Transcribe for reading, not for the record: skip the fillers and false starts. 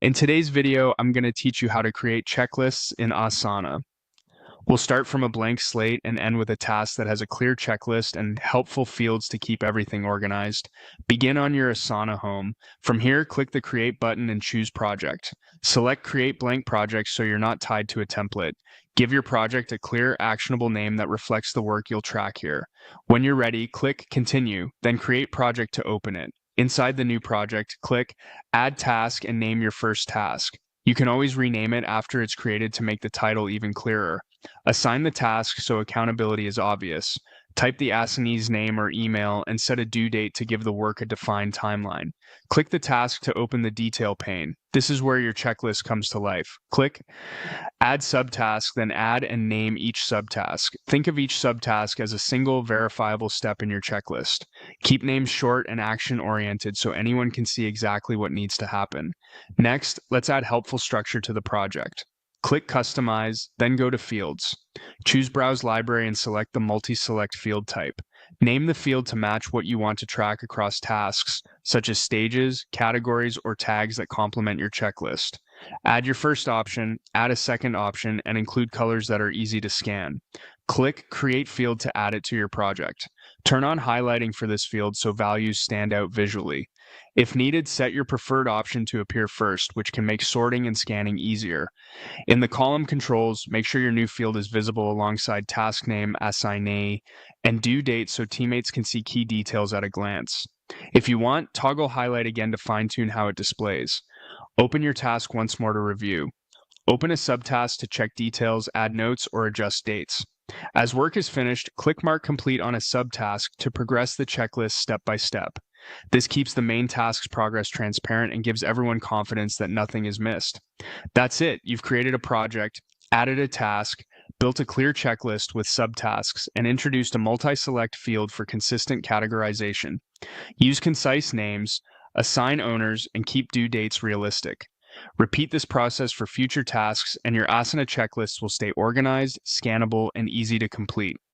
In today's video, I'm going to teach you how to create checklists in Asana. We'll start from a blank slate and end with a task that has a clear checklist and helpful fields to keep everything organized. Begin on your Asana home. From here, click the Create button and choose Project. Select Create Blank Project so you're not tied to a template. Give your project a clear, actionable name that reflects the work you'll track here. When you're ready, click Continue, then Create Project to open it. Inside the new project, click Add Task and name your first task. You can always rename it after it's created to make the title even clearer. Assign the task so accountability is obvious. Type the assignee's name or email and set a due date to give the work a defined timeline. Click the task to open the detail pane. This is where your checklist comes to life. Click Add Subtask, then add and name each subtask. Think of each subtask as a single verifiable step in your checklist. Keep names short and action-oriented so anyone can see exactly what needs to happen. Next, let's add helpful structure to the project. Click Customize, then go to Fields. Choose Browse Library and select the Multi-Select field type. Name the field to match what you want to track across tasks, such as stages, categories, or tags that complement your checklist. Add your first option, add a second option, and include colors that are easy to scan. Click Create Field to add it to your project. Turn on highlighting for this field so values stand out visually. If needed, set your preferred option to appear first, which can make sorting and scanning easier. In the column controls, make sure your new field is visible alongside task name, assignee, and due date so teammates can see key details at a glance. If you want, toggle highlight again to fine-tune how it displays. Open your task once more to review. Open a subtask to check details, add notes, or adjust dates. As work is finished, click Mark Complete on a subtask to progress the checklist step by step. This keeps the main task's progress transparent and gives everyone confidence that nothing is missed. That's it. You've created a project, added a task, built a clear checklist with subtasks, and introduced a multi-select field for consistent categorization. Use concise names, assign owners, and keep due dates realistic. Repeat this process for future tasks, and your Asana checklists will stay organized, scannable, and easy to complete.